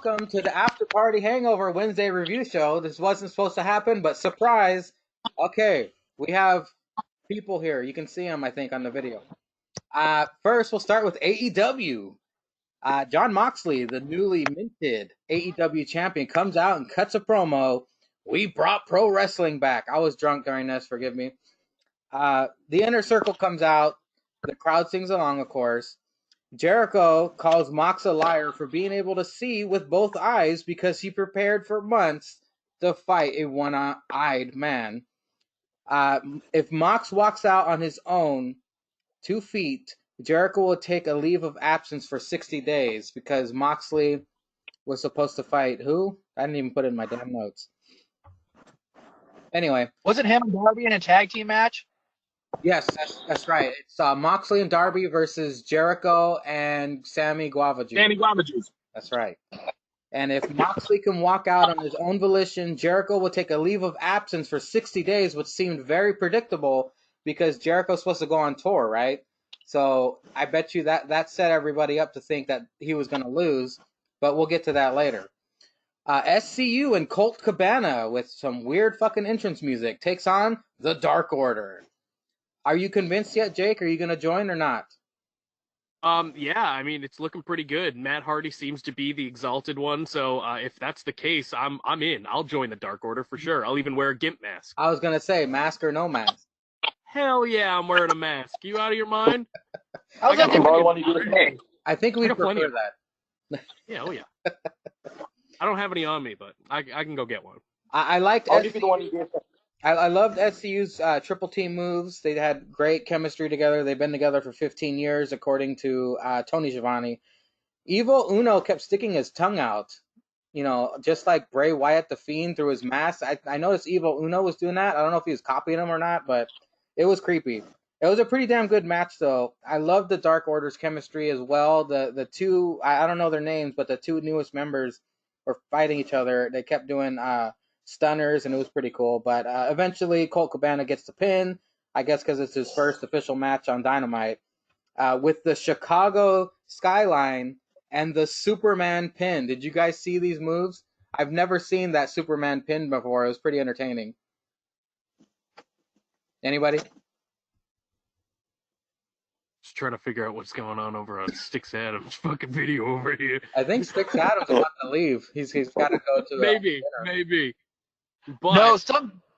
welcome to the After Party Hangover Wednesday review show. This wasn't supposed to happen, but surprise. Okay, we have people here. You can see them, I think, on the video. First, we'll start with AEW. Jon Moxley, the newly minted AEW champion, comes out and cuts a promo. We brought pro wrestling back. I was drunk during this, forgive me. The Inner Circle comes out. The crowd sings along, of course. Jericho calls Mox a liar for being able to see with both eyes because he prepared for months to fight a one-eyed man. If Mox walks out on his own 2 feet, Jericho will take a leave of absence for 60 days because Moxley was supposed to fight who? I didn't even put it in my damn notes. Anyway. Wasn't him and Darby in a tag team match? Yes, that's right. It's Moxley and Darby versus Jericho and Sammy Guava Juice. Sammy Guava Juice. That's right. And if Moxley can walk out on his own volition, Jericho will take a leave of absence for 60 days, which seemed very predictable because Jericho's supposed to go on tour, right? So I bet you that set everybody up to think that he was going to lose, but we'll get to that later. SCU and Colt Cabana with some weird fucking entrance music takes on the Dark Order. Are you convinced yet, Jake? Are you going to join or not? Yeah, I mean, it's looking pretty good. Matt Hardy seems to be the exalted one, so if that's the case, I'm in. I'll join the Dark Order for sure. I'll even wear a GIMP mask. I was going to say, mask or no mask. Hell yeah, I'm wearing a mask. You out of your mind? I think we prefer that. Yeah, oh yeah. I don't have any on me, but I can go get one. I liked SCU. I loved SCU's triple team moves. They had great chemistry together. They've been together for 15 years, according to Tony Schiavone. Evil Uno kept sticking his tongue out, just like Bray Wyatt the Fiend through his mask. I noticed Evil Uno was doing that. I don't know if he was copying him or not, but it was creepy. It was a pretty damn good match, though. I love the Dark Order's chemistry as well. The two, I don't know their names, but the two newest members were fighting each other. They kept doing stunners, and it was pretty cool. But eventually, Colt Cabana gets the pin, I guess because it's his first official match on Dynamite, with the Chicago skyline and the Superman pin. Did you guys see these moves? I've never seen that Superman pin before. It was pretty entertaining. Anybody? Just trying to figure out what's going on over on Sticks Adams' fucking video over here. I think Sticks Adams is about to leave. He's got to go to maybe. But no,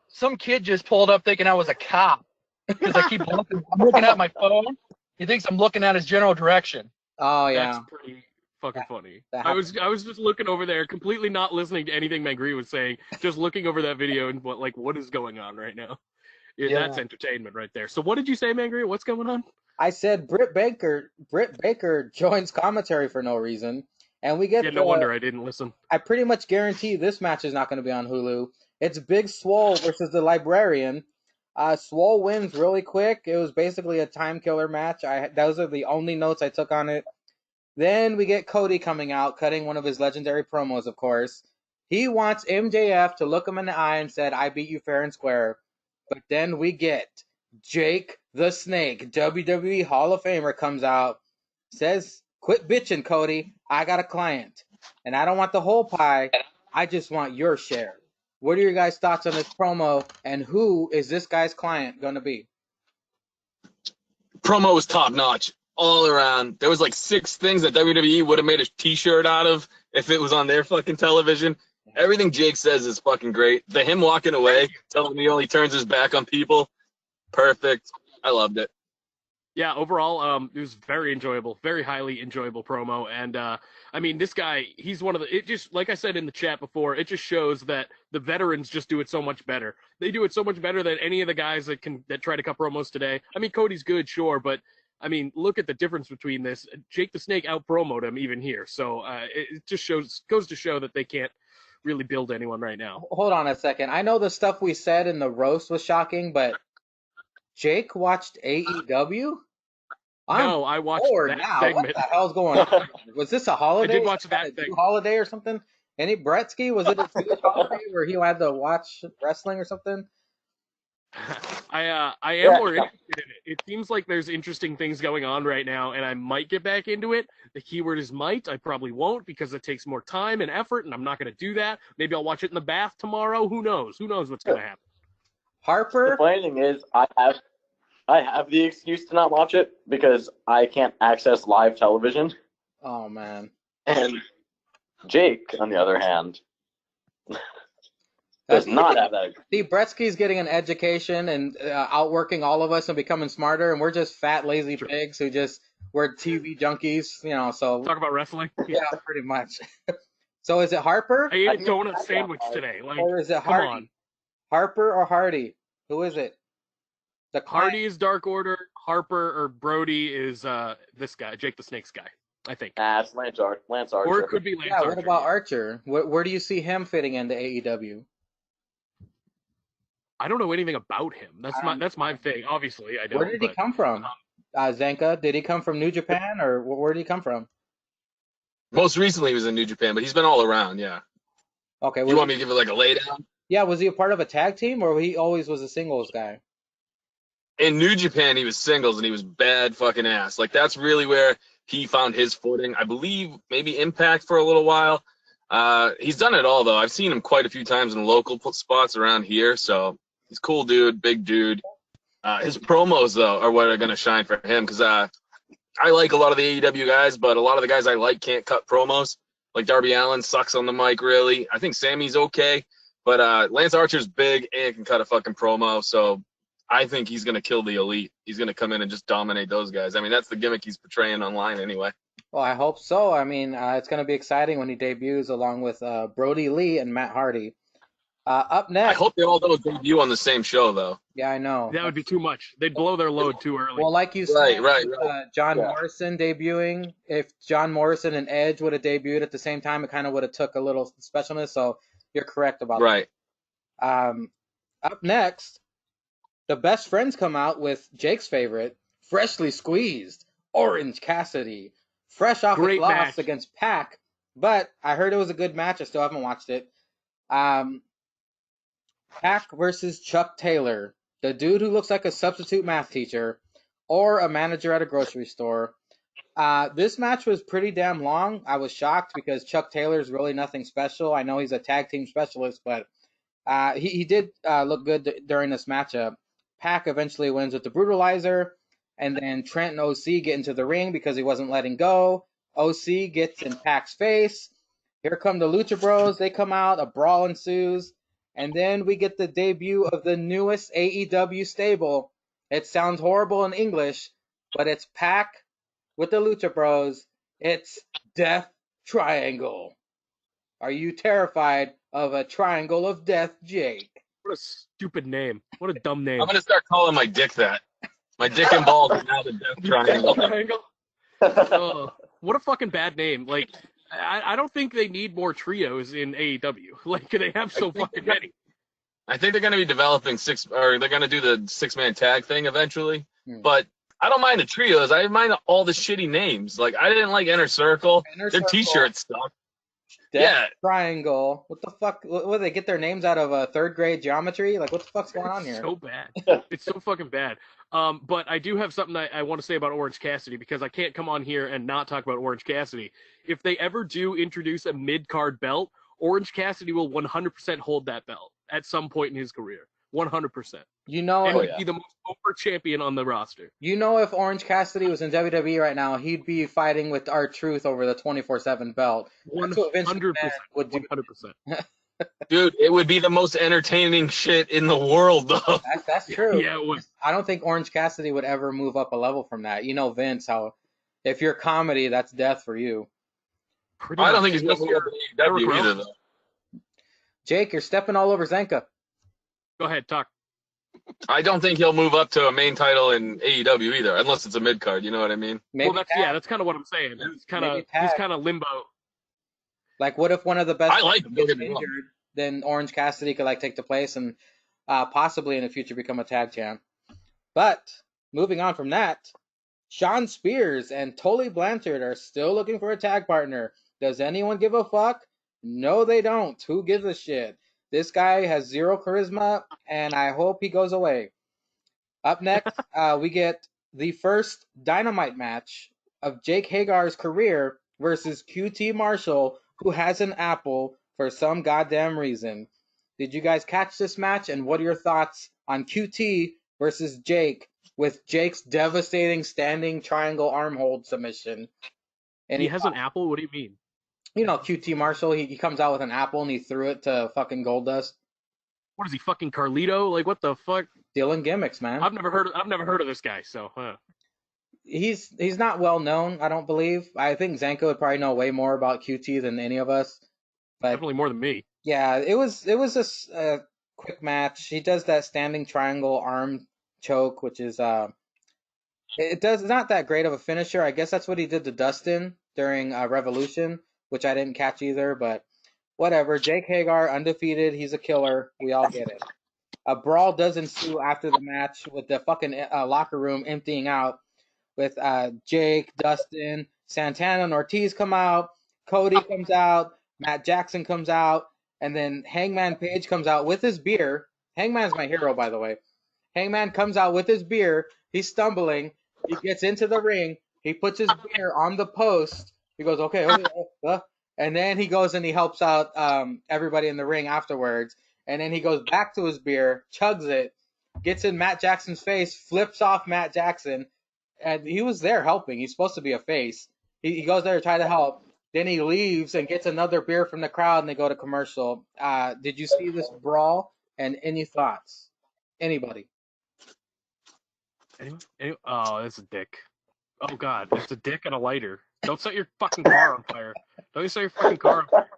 some kid just pulled up thinking I was a cop because I keep looking. I'm looking at my phone. He thinks I'm looking at his general direction. Oh yeah, that's pretty fucking funny. I was just looking over there, completely not listening to anything Mangria was saying, just looking over that video and what is going on right now. Yeah, that's entertainment right there. So what did you say, Mangria? What's going on? I said Britt Baker joins commentary for no reason, and we get. Yeah, no wonder I didn't listen. I pretty much guarantee this match is not going to be on Hulu. It's Big Swole versus the Librarian. Swole wins really quick. It was basically a time killer match. Those are the only notes I took on it. Then we get Cody coming out, cutting one of his legendary promos, of course. He wants MJF to look him in the eye and said, "I beat you fair and square." But then we get Jake the Snake, WWE Hall of Famer, comes out, says, "Quit bitching, Cody. I got a client. And I don't want the whole pie. I just want your share." What are your guys' thoughts on this promo, and who is this guy's client going to be? Promo was top-notch all around. There was like 6 things that WWE would have made a T-shirt out of if it was on their fucking television. Everything Jake says is fucking great. Him walking away, telling me he only turns his back on people, perfect. I loved it. Yeah, overall, it was very enjoyable, very highly enjoyable promo. And, I mean, this guy, he's one of the, it just, like I said in the chat before, it just shows that the veterans just do it so much better. They do it so much better than any of the guys that try to cut promos today. I mean, Cody's good, sure, but, I mean, look at the difference between this. Jake the Snake out-promoed him even here. So, it just goes to show that they can't really build anyone right now. Hold on a second. I know the stuff we said in the roast was shocking, but Jake watched AEW? No, I watched that now. segment. What the hell's going on? Was this a holiday? I did watch that thing. Holiday or something? Any Bretsky? Was it a Jewish holiday where he had to watch wrestling or something? I am more interested in it. It seems like there's interesting things going on right now, and I might get back into it. The keyword is might. I probably won't because it takes more time and effort, and I'm not going to do that. Maybe I'll watch it in the bath tomorrow. Who knows? Who knows what's going to happen? Harper. The funny thing is, I have the excuse to not watch it because I can't access live television. Oh man. And Jake, on the other hand, does not have that. Steve Bretsky's getting an education and outworking all of us and becoming smarter, and we're just fat, lazy pigs who just we're TV junkies, you know. So Talk about wrestling. yeah, pretty much. So is it Harper? I ate a donut sandwich today. Like, Or is it come Hardy? on. Harper or Hardy? Who is it? The Hardy is Dark Order. Harper or Brody is this guy, Jake the Snake's guy, I think. It's Lance Archer. Or it could be Lance Yeah, Archer. what about Archer? Where do you see him fitting into AEW? I don't know anything about him. That's my thing. Obviously, I don't. Where did he come from? Zenka, did he come from New Japan, or where did he come from? Most recently, he was in New Japan, but he's been all around. Yeah. Okay. You want me to give it like a laydown? Yeah, was he a part of a tag team, or he always was a singles guy? In New Japan, he was singles, and he was bad fucking ass. Like, that's really where he found his footing. I believe maybe Impact for a little while. He's done it all, though. I've seen him quite a few times in local spots around here, so he's a cool dude, big dude. His promos, though, are what are going to shine for him, because I like a lot of the AEW guys, but a lot of the guys I like can't cut promos. Like Darby Allin sucks on the mic, really. I think Sammy's okay, but Lance Archer's big and can cut a fucking promo, so I think he's going to kill the Elite. He's going to come in and just dominate those guys. I mean, that's the gimmick he's portraying online anyway. Well, I hope so. I mean, it's going to be exciting when he debuts along with Brody Lee and Matt Hardy. Up next. I hope they all don't debut on the same show, though. Yeah, I know. That would be too much. They'd blow their load too early. Well, like you said, Right. John Morrison debuting. If John Morrison and Edge would have debuted at the same time, it kind of would have took a little specialness. So you're correct about that. Right. Up next, the Best Friends come out with Jake's favorite, freshly squeezed, Orange Cassidy. Fresh off a loss against Pac, but I heard it was a good match. I still haven't watched it. Pac versus Chuck Taylor, the dude who looks like a substitute math teacher or a manager at a grocery store. This match was pretty damn long. I was shocked because Chuck Taylor's really nothing special. I know he's a tag team specialist, but he did look good during this matchup. Pac eventually wins with the Brutalizer, and then Trent and OC get into the ring because he wasn't letting go. OC gets in Pac's face. Here come the Lucha Bros. They come out. A brawl ensues. And then we get the debut of the newest AEW stable. It sounds horrible in English, but it's Pac with the Lucha Bros. It's Death Triangle. Are you terrified of a triangle of death, Jake? What a stupid name. What a dumb name. I'm going to start calling my dick that. My dick and balls are now the Death Triangle. Oh, what a fucking bad name. Like, I don't think they need more trios in AEW. Like, they have so fucking many. I think they're going to be developing they're going to do the 6-man tag thing eventually. But I don't mind the trios. I mind all the shitty names. Like, I didn't like Inner Circle. Their t-shirts suck. Death Triangle. What the fuck? What, they get their names out of third grade geometry? Like, what the fuck's going on here? It's so bad. It's so fucking bad. But I do have something that I want to say about Orange Cassidy, because I can't come on here and not talk about Orange Cassidy. If they ever do introduce a mid-card belt, Orange Cassidy will 100% hold that belt at some point in his career. 100%. You know, and he'd be the most over champion on the roster. You know, if Orange Cassidy was in WWE right now, he'd be fighting with R-Truth over the 24/7 belt. 100%. Would do. 100%. Dude, it would be the most entertaining shit in the world, though. That's true. Yeah, it would. I don't think Orange Cassidy would ever move up a level from that. You know, Vince, how if you're comedy, that's death for you. I don't think he's going to move up to AEW either, though. Jake, you're stepping all over Zenka. Go ahead, talk. I don't think he'll move up to a main title in AEW either, unless it's a mid card. You know what I mean? Maybe well, that's kind of what I'm saying. He's kind of limbo. Like, what if one of the best gets injured? Then Orange Cassidy could take the place and possibly in the future become a tag champ. But moving on from that, Shawn Spears and Tully Blanchard are still looking for a tag partner. Does anyone give a fuck? No, they don't. Who gives a shit? This guy has zero charisma, and I hope he goes away. Up next, we get the first Dynamite match of Jake Hagar's career versus QT Marshall, who has an apple for some goddamn reason. Did you guys catch this match, and what are your thoughts on QT versus Jake with Jake's devastating standing triangle arm hold submission? He has an apple? What do you mean? You know, QT Marshall, he comes out with an apple and he threw it to fucking Goldust. What is he, fucking Carlito? Like, what the fuck? Stealing gimmicks, man. I've never heard of this guy, so He's not well known, I don't believe. I think Zanko would probably know way more about QT than any of us. But definitely more than me. yeah, it was a quick match. He does that standing triangle arm choke, which is it's not that great of a finisher. I guess that's what he did to Dustin during Revolution, which I didn't catch either, but whatever. Jake Hagar, undefeated. He's a killer. We all get it. A brawl does ensue after the match with the fucking locker room emptying out with Jake, Dustin, Santana, and Ortiz come out. Cody comes out. Matt Jackson comes out. And then Hangman Page comes out with his beer. Hangman's my hero, by the way. Hangman comes out with his beer. He's stumbling. He gets into the ring. He puts his beer on the post. He goes, okay. And then he goes and he helps out everybody in the ring afterwards. And then he goes back to his beer, chugs it, gets in Matt Jackson's face, flips off Matt Jackson. And he was there helping. He's supposed to be a face. He goes there to try to help. Then he leaves and gets another beer from the crowd, and they go to commercial. Did you see this brawl? And any thoughts? Anybody? Anyone? Oh, that's a dick. Oh, God. It's a dick and a lighter. Don't set your fucking car on fire. Don't you set your fucking car on fire.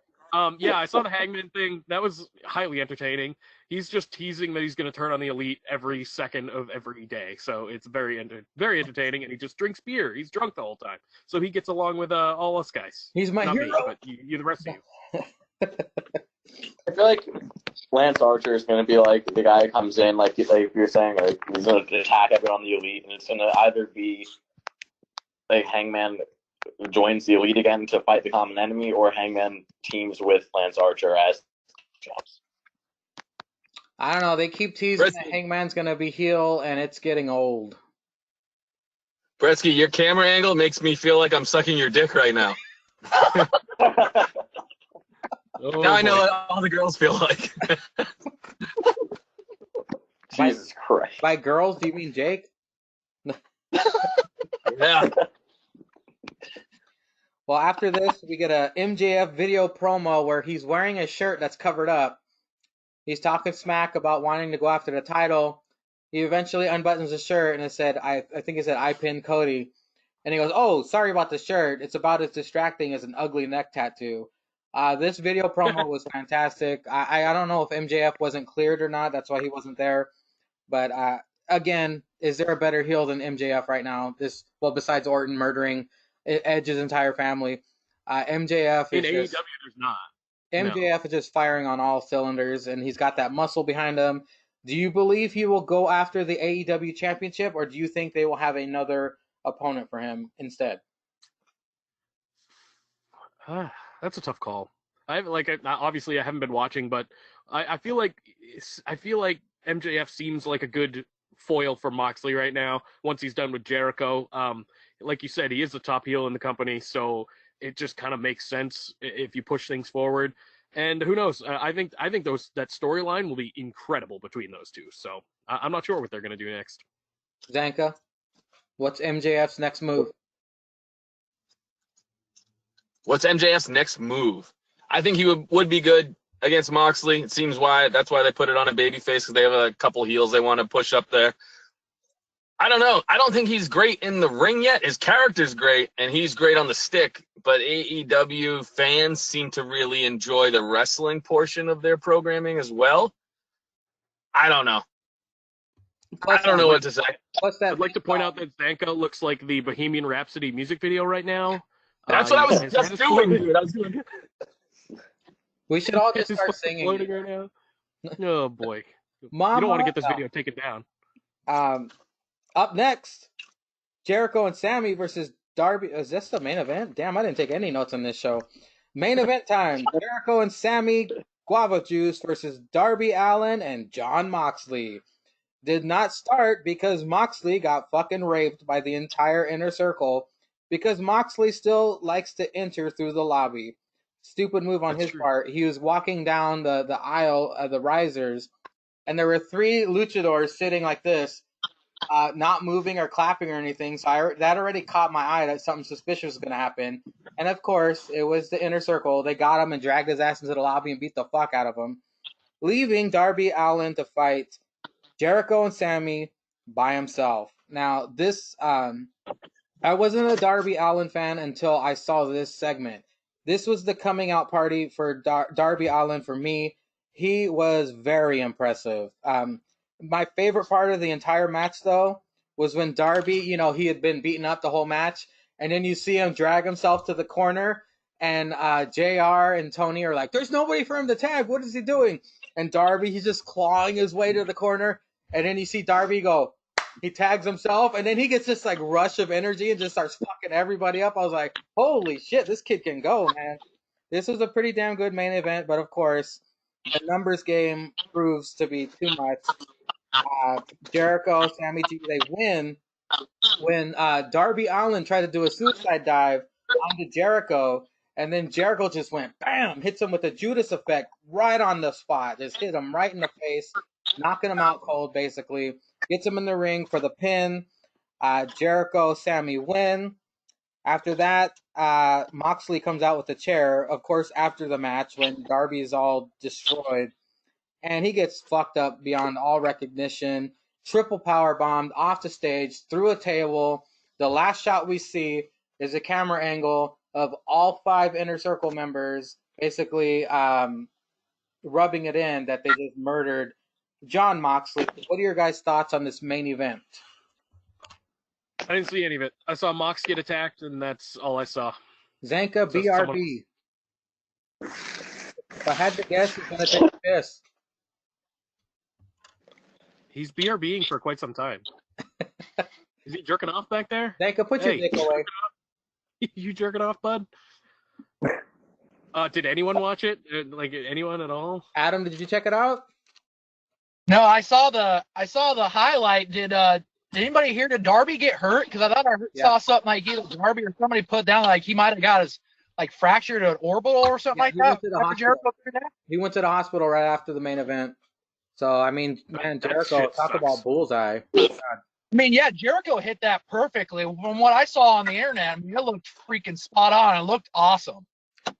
Yeah, I saw the Hangman thing. That was highly entertaining. He's just teasing that he's going to turn on the Elite every second of every day. So it's very entertaining, and he just drinks beer. He's drunk the whole time. So he gets along with all us guys. He's my Not hero. me, but you, the rest of you. I feel like Lance Archer is going to be like the guy who comes in, like you're saying, like he's going to attack everyone on the Elite, and it's going to either be like Hangman joins the Elite again to fight the common enemy, or Hangman teams with Lance Archer as champs. I don't know. They keep teasing that Hangman's going to be heel, and it's getting old. Bretsky, your camera angle makes me feel like I'm sucking your dick right now. Oh, now I know boy. what all the girls feel like. Jesus Christ. By girls, do you mean Jake? Yeah. Well, after this, we get a MJF video promo where he's wearing a shirt that's covered up. He's talking smack about wanting to go after the title. He eventually unbuttons the shirt and it said, I think it said, I pinned Cody. And he goes, oh, sorry about the shirt. It's about as distracting as an ugly neck tattoo. This video promo was fantastic. I don't know if MJF wasn't cleared or not. That's why he wasn't there. But again, is there a better heel than MJF right now? Besides Orton murdering Edge's entire family, MJF is In AEW, just, there's not. MJF is just firing on all cylinders, and he's got that muscle behind him. Do you believe he will go after the AEW championship, or do you think they will have another opponent for him instead? That's a tough call. Obviously I haven't been watching, but I feel like MJF seems like a good foil for Moxley right now. Once he's done with Jericho, like you said, he is the top heel in the company, so it just kind of makes sense if you push things forward. And who knows? I think that storyline will be incredible between those two. So I'm not sure what they're going to do next. Zanka, what's MJF's next move? What's MJF's next move? I think he would be good against Moxley. It seems that's why they put it on a babyface, because they have a couple heels they want to push up there. I don't know. I don't think he's great in the ring yet. His character's great, and he's great on the stick. But AEW fans seem to really enjoy the wrestling portion of their programming as well. I don't know. I don't know what to say. I'd like to point out that Zanka looks like the Bohemian Rhapsody music video right now. That's what I was just doing, dude. We should all just start singing. Right now. Oh, boy. Mama, you don't want to get this video taken down. Up next, Jericho and Sammy versus Darby. Is this the main event? Damn, I didn't take any notes on this show. Main event time. Jericho and Sammy Guava Juice versus Darby Allin and Jon Moxley. did not start because Moxley got fucking raped by the entire inner circle because Moxley still likes to enter through the lobby. Stupid move on his part. He was walking down the aisle of the risers, and there were 3 luchadors sitting like this, not moving or clapping or anything. So that already caught my eye that something suspicious was going to happen. And of course, it was the inner circle. They got him and dragged his ass into the lobby and beat the fuck out of him, leaving Darby Allin to fight Jericho and Sammy by himself. Now, this, I wasn't a Darby Allin fan until I saw this segment. This was the coming out party for Darby Allin for me. He was very impressive. My favorite part of the entire match, though, was when Darby, he had been beaten up the whole match, and then you see him drag himself to the corner, and JR and Tony are like, there's nobody for him to tag. What is he doing? And Darby, he's just clawing his way to the corner, and then you see Darby go, he tags himself, and then he gets this like rush of energy and just starts fucking everybody up. I was like, holy shit, this kid can go, man. This was a pretty damn good main event, but of course, the numbers game proves to be too much. Jericho, Sammy G, they win when Darby Allin tried to do a suicide dive onto Jericho, and then Jericho just went bam, hits him with a Judas effect right on the spot, just hit him right in the face, knocking him out cold basically, gets him in the ring for the pin. Jericho, Sammy win. After that, Moxley comes out with a chair, of course, after the match when Darby is all destroyed. And he gets fucked up beyond all recognition. Triple power bombed off the stage, through a table. The last shot we see is a camera angle of all 5 Inner Circle members basically rubbing it in that they just murdered John Moxley. What are your guys' thoughts on this main event? I didn't see any of it. I saw Mox get attacked, and that's all I saw. Zanka, BRB. If I had to guess, he's going to take a piss. He's BRBing for quite some time. Is he jerking off back there? Zanka, put your dick away. You jerking off, bud? Did anyone watch it? Like anyone at all? Adam, did you check it out? No, I saw the highlight. Did anybody hear, did Darby get hurt? Because I thought I saw something like either Darby or somebody put down like he might have got his like fractured an orbital or something like that. He went to the hospital right after the main event. So I mean, man, Jericho, talk about bullseye. God. I mean, yeah, Jericho hit that perfectly. From what I saw on the internet, I mean, it looked freaking spot on. It looked awesome.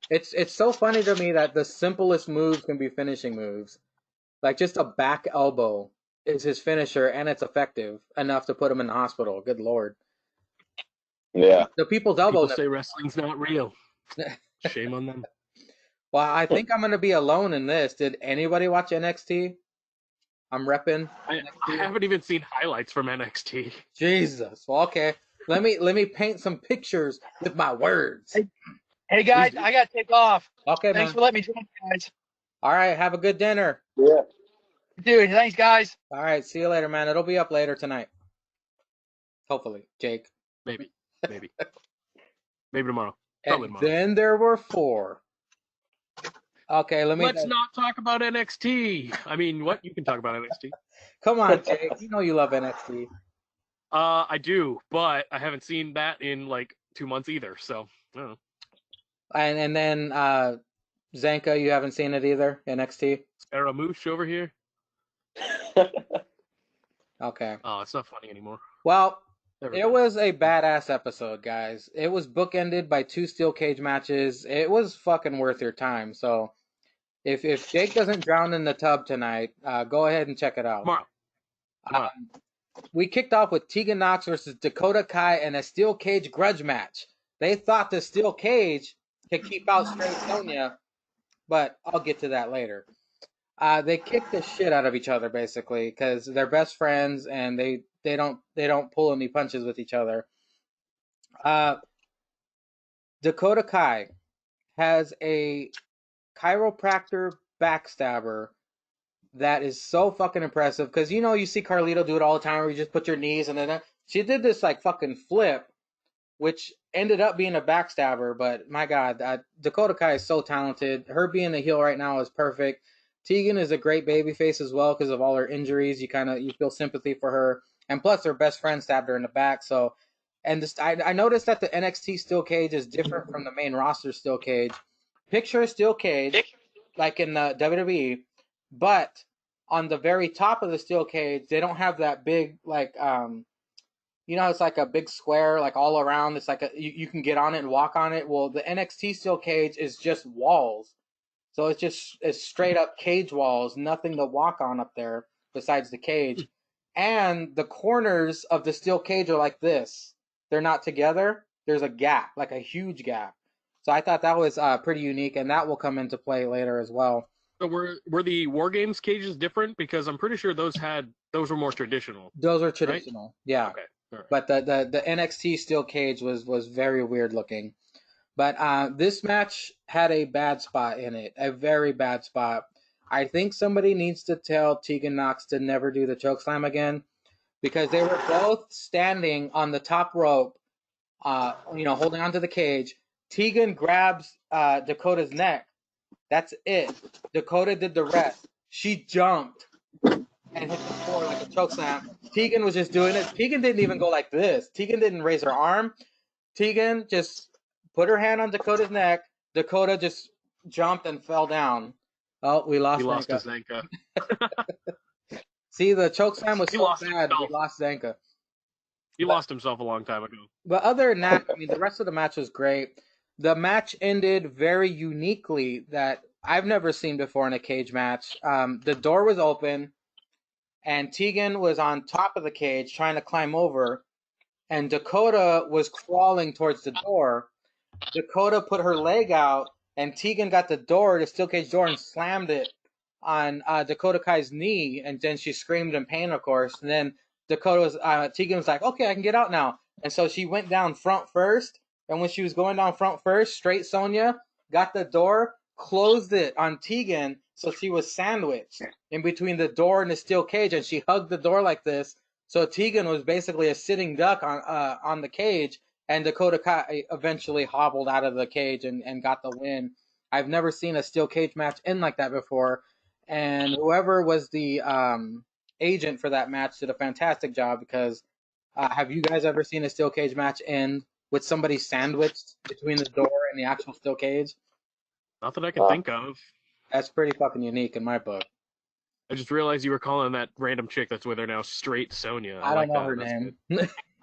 It's so funny to me that the simplest moves can be finishing moves. Like just a back elbow is his finisher, and it's effective enough to put him in the hospital. Good Lord. Yeah. The people's elbow. People say wrestling's not real. Shame on them. Well, I think I'm going to be alone in this. Did anybody watch NXT? I'm repping. I haven't even seen highlights from NXT. Jesus. Well, okay. Let me paint some pictures with my words. Hey guys, I gotta take off. Okay, thanks for letting me join, guys. All right, have a good dinner. Yeah. Dude, thanks, guys. All right, see you later, man. It'll be up later tonight. Hopefully, Jake. Maybe tomorrow. Probably tomorrow. Then there were 4. Okay, let's not talk about NXT. I mean, what? You can talk about NXT. Come on, Jake. You know you love NXT. I do, but I haven't seen that in like 2 months either. So, I don't know. And then Zanka, you haven't seen it either, NXT? Scaramouche over here. Okay. Oh, it's not funny anymore. Well, it was a badass episode, guys. It was bookended by 2 steel cage matches. It was fucking worth your time. So, if Jake doesn't drown in the tub tonight, go ahead and check it out. Tomorrow. We kicked off with Tegan Nox versus Dakota Kai in a steel cage grudge match. They thought the steel cage could keep out Straight Sonya, but I'll get to that later. They kick the shit out of each other basically because they're best friends and they don't pull any punches with each other. Dakota Kai has a chiropractor backstabber that is so fucking impressive because you see Carlito do it all the time where you just put your knees and then she did this like fucking flip, which ended up being a backstabber. But my God, Dakota Kai is so talented. Her being a heel right now is perfect. Tegan is a great babyface as well because of all her injuries. You feel sympathy for her, and plus her best friend stabbed her in the back. So, and this, I noticed that the NXT steel cage is different from the main roster steel cage. Picture a steel cage like in the WWE, but on the very top of the steel cage, they don't have that big it's like a big square like all around. It's like you can get on it and walk on it. Well, the NXT steel cage is just walls. So it's straight up cage walls, nothing to walk on up there besides the cage. And the corners of the steel cage are like this. They're not together. There's a gap, like a huge gap. So I thought that was pretty unique, and that will come into play later as well. So were the War Games cages different? Because I'm pretty sure those were more traditional. Those are traditional, right? Yeah. Okay. Right. But the NXT steel cage was very weird looking. But this match had a bad spot in it, a very bad spot. I think somebody needs to tell Tegan Nox to never do the chokeslam again, because they were both standing on the top rope, holding onto the cage. Tegan grabs Dakota's neck. That's it. Dakota did the rest. She jumped and hit the floor like a chokeslam. Tegan was just doing it. Tegan didn't even go like this. Tegan didn't raise her arm. Tegan just put her hand on Dakota's neck. Dakota just jumped and fell down. Oh, we lost Zenka. See, the chokeslam was so bad. We lost Zenka. He lost himself a long time ago. But other than that, the rest of the match was great. The match ended very uniquely that I've never seen before in a cage match. The door was open, and Tegan was on top of the cage trying to climb over, and Dakota was crawling towards the door. Dakota put her leg out, and Tegan got the steel cage door, and slammed it on Dakota Kai's knee, and then she screamed in pain, of course. And then Tegan was like, okay, I can get out now. And so she went down front first, and when she was going down front first, straight Sonya got the door, closed it on Tegan, so she was sandwiched in between the door and the steel cage, and she hugged the door like this. So Tegan was basically a sitting duck on the cage, and Dakota Kai eventually hobbled out of the cage and got the win. I've never seen a steel cage match end like that before, and whoever was the agent for that match did a fantastic job, because have you guys ever seen a steel cage match end with somebody sandwiched between the door and the actual steel cage? Not that I can think of. That's pretty fucking unique in my book. I just realized you were calling that random chick that's with her now straight Sonya. I don't know her name.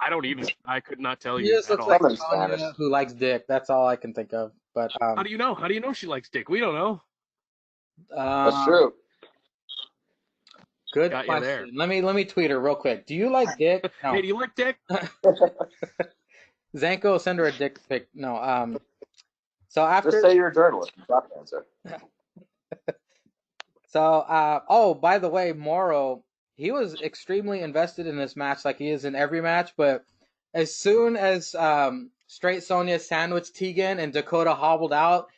I don't even. I could not tell you. She just looks like Sonya who likes dick. That's all I can think of. But how do you know? How do you know she likes dick? We don't know. That's true. Good question. Let me tweet her real quick. Do you like dick? No. Hey, do you like dick? Zanko, send her a dick pic. No. So after, just say you're a journalist. Stop the answer. So, by the way, Morrow, he was extremely invested in this match, like he is in every match. But as soon as Straight Sonya sandwiched Tegan and Dakota hobbled out,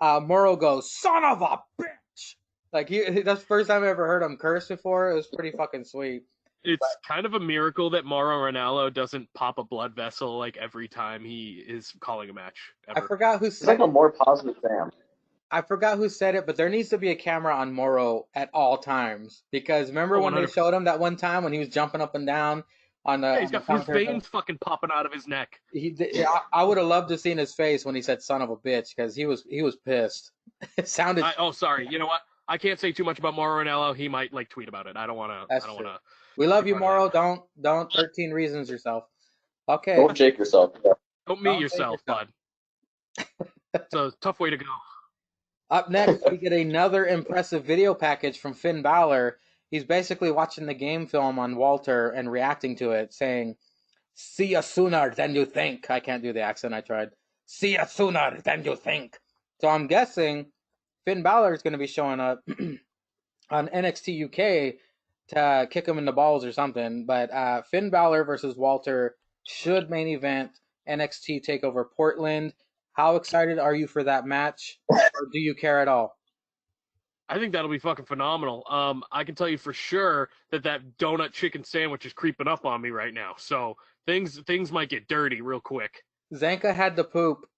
Morrow goes, "Son of a bitch!" Like that's the first time I ever heard him curse before. It was pretty fucking sweet. It's kind of a miracle that Mauro Ranallo doesn't pop a blood vessel like every time he is calling a match. Ever. I forgot who said it. It's like a more positive Sam. I forgot who said it, but there needs to be a camera on Morrow at all times, because remember when they showed him that one time when he was jumping up and down on the? Yeah, he's got his veins fucking popping out of his neck. I would have loved to have seen his face when he said "son of a bitch," because he was pissed. It sounded. Sorry. You know what? I can't say too much about Mauro Ranallo. He might tweet about it. I don't want to. We love you, Morrow. Don't 13 reasons yourself. Okay. Don't Jake yourself. Yeah. Don't me yourself, bud. It's a tough way to go. Up next, we get another impressive video package from Finn Balor. He's basically watching the game film on Walter and reacting to it, saying, "See ya sooner than you think." I can't do the accent I tried. "See ya sooner than you think." So I'm guessing Finn Balor is going to be showing up on NXT UK to kick him in the balls or something. But Finn Balor versus Walter should main event NXT TakeOver Portland. How excited are you for that match, or do you care at all? I think that'll be fucking phenomenal. I can tell you for sure that donut chicken sandwich is creeping up on me right now. So things might get dirty real quick. Zanka had to poop.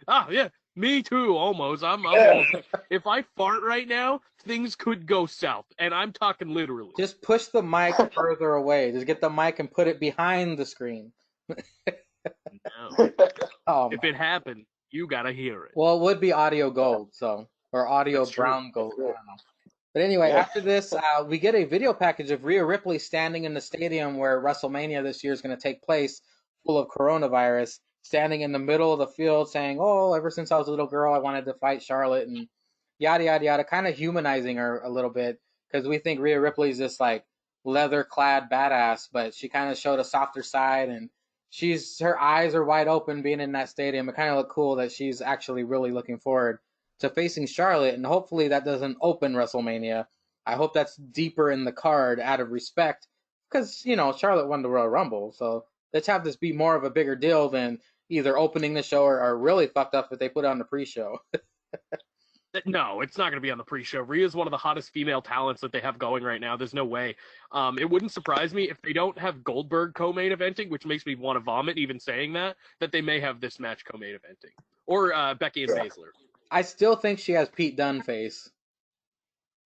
Ah, yeah. Me too, almost. I'm almost. If I fart right now, things could go south, and I'm talking literally. Just push the mic further away. Just get the mic and put it behind the screen. No. Oh, If it happened, you gotta hear it. well, it would be audio gold, or audio That's true. brown gold. I don't know. But anyway, after this, we get a video package of Rhea Ripley standing in the stadium where WrestleMania this year is going to take place, full of coronavirus, standing in the middle of the field saying, "Oh, ever since I was a little girl, I wanted to fight Charlotte," and yada yada yada, kind of humanizing her a little bit because we think Rhea Ripley's this like leather-clad badass, but she kind of showed a softer side, and her eyes are wide open being in that stadium. It kind of looked cool that she's actually really looking forward to facing Charlotte, and hopefully that doesn't open WrestleMania. I hope that's deeper in the card out of respect, because, Charlotte won the Royal Rumble, so let's have this be more of a bigger deal than either opening the show or really fucked up if they put it on the pre-show. No, it's not going to be on the pre-show. Rhea's one of the hottest female talents that they have going right now. There's no way. It wouldn't surprise me if they don't have Goldberg co-main eventing, which makes me want to vomit even saying that they may have this match co-main eventing. Or Becky and Baszler. I still think she has Pete Dunne face.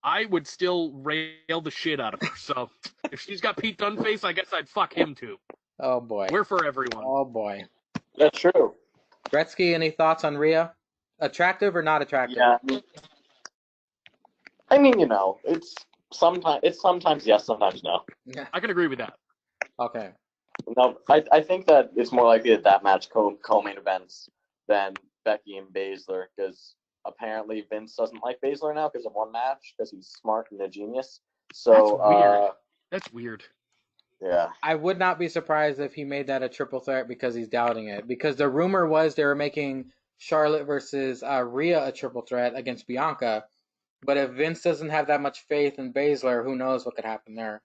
I would still rail the shit out of her. So if she's got Pete Dunne face, I guess I'd fuck him too. Oh boy. We're for everyone. Oh boy. That's true. Gretzky, any thoughts on Rhea? Attractive or not attractive? Yeah. I mean, it's sometimes yes, sometimes no. I can agree with that. Okay. No, I think that it's more likely that match co-main events than Becky and Baszler, because apparently Vince doesn't like Baszler now because of one match, because he's smart and a genius. So That's weird. That's weird. Yeah. I would not be surprised if he made that a triple threat because he's doubting it. Because the rumor was they were making Charlotte versus Rhea a triple threat against Bianca. But if Vince doesn't have that much faith in Baszler, who knows what could happen there.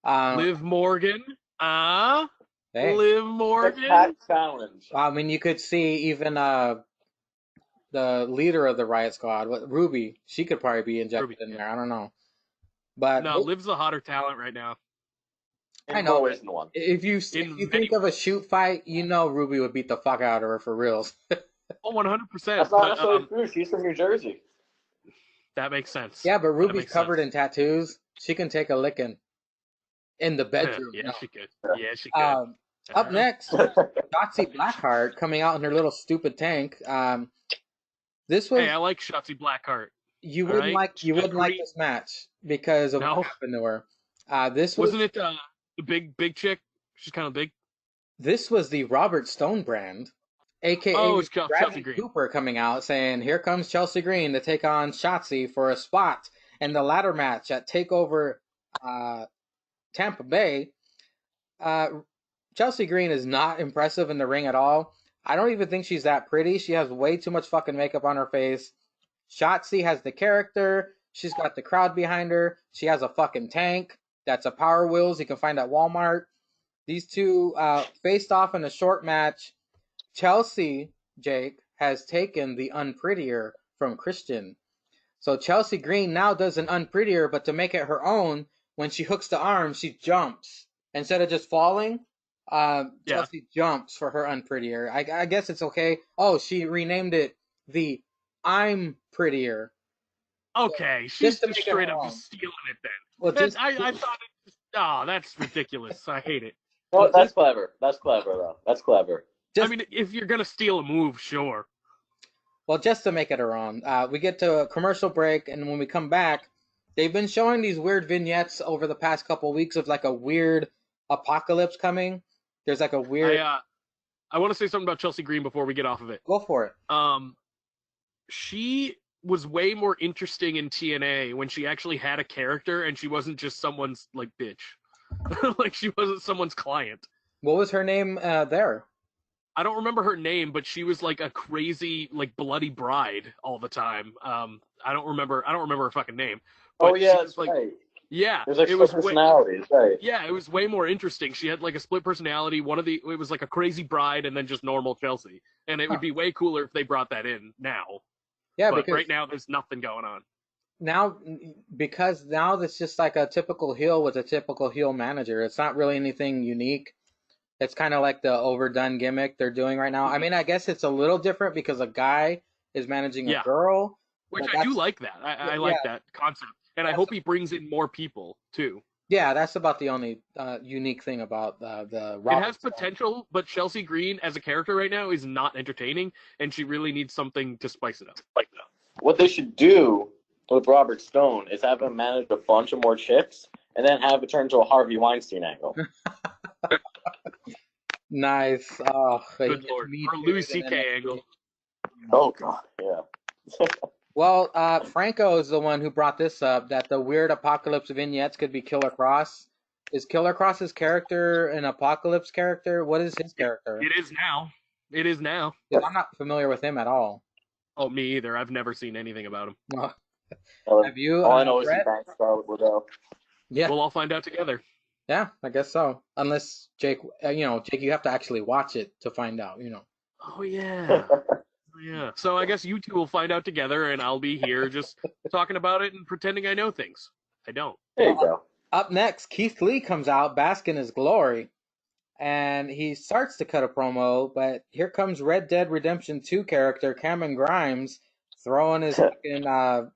Liv Morgan. Hey. Liv Morgan. Attack challenge. I mean, you could see even the leader of the Riot Squad, Ruby, she could probably be injected in there. I don't know. But no, Liv's a hotter talent right now. I know. One. If you think of a shoot fight, Ruby would beat the fuck out of her for reals. Oh, 100%. That's not necessarily true. She's from New Jersey. That makes sense. Yeah, but Ruby's covered in tattoos. She can take a licking in the bedroom. Yeah, she could. Yeah, she could. Up next, Shotzi Blackheart coming out in her little stupid tank. This was. Hey, I like Shotzi Blackheart. You wouldn't like this match because of what happened to her. This wasn't it the big chick. She's kind of big. This was the Robert Stone brand, aka Bradley Cooper, coming out saying, "Here comes Chelsea Green to take on Shotzi for a spot in the ladder match at Takeover Tampa Bay." Chelsea Green is not impressive in the ring at all. I don't even think she's that pretty. She has way too much fucking makeup on her face. Shotzi has the character. She's got the crowd behind her. She has a fucking tank that's a Power Wheels you can find at Walmart. These two faced off in a short match. Chelsea, Jake, has taken the unprettier from Christian. So Chelsea Green now does an unprettier, but to make it her own, when she hooks the arm, she jumps. Instead of just falling, Chelsea jumps for her unprettier. I guess it's okay. Oh, she renamed it the I'm Prettier. Okay, she's just straight up just stealing it then. Well, I thought that's ridiculous. I hate it. Well, that's clever. That's clever, though. That's clever. I mean, if you're going to steal a move, sure. Well, just to make it her own. We get to a commercial break, and when we come back, they've been showing these weird vignettes over the past couple of weeks of like a weird apocalypse coming. There's like a weird... I want to say something about Chelsea Green before we get off of it. Go for it. She was way more interesting in TNA when she actually had a character and she wasn't just someone's, like, bitch. Like, she wasn't someone's client. What was her name there? I don't remember her name, but she was like a crazy, like, bloody bride all the time. I don't remember her fucking name. Oh yeah, that's like, right. Yeah, there's like split personalities, right? Yeah, it was way more interesting. She had like a split personality. It was like a crazy bride and then just normal Chelsea, and it would be way cooler if they brought that in now. Yeah, but because right now there's nothing going on. Now it's just like a typical heel with a typical heel manager. It's not really anything unique. It's kind of like the overdone gimmick they're doing right now. I mean, I guess it's a little different because a guy is managing a Yeah. girl. Which but I do that's- like that. I like that concept. And I hope he brings in more people, too. Yeah, that's about the only unique thing about the It Robert has potential, but Chelsea Green as a character right now is not entertaining, and she really needs something to spice it up. What they should do with Robert Stone is have him manage a bunch of more chicks, and then have it turn into a Harvey Weinstein angle. Nice. Oh, Good lord. Or Louis C.K. angle. Oh god, yeah. Well, Franco is the one who brought this up, that the weird Apocalypse vignettes could be Killer Cross. Is Killer Cross's character an Apocalypse character? What is his character? It is now. It is now. 'Cause I'm not familiar with him at all. Oh, me either. I've never seen anything about him. Have you? All I know is he Brett? banged Scarlet Bordeaux. Yeah. We'll all find out together. Yeah, I guess so. Unless Jake, Jake, you have to actually watch it to find out. Oh, yeah. Yeah. So I guess you two will find out together, and I'll be here just talking about it and pretending I know things. I don't. There you go. Up next, Keith Lee comes out, bask in his glory, and he starts to cut a promo, but here comes Red Dead Redemption 2 character Cameron Grimes throwing his fucking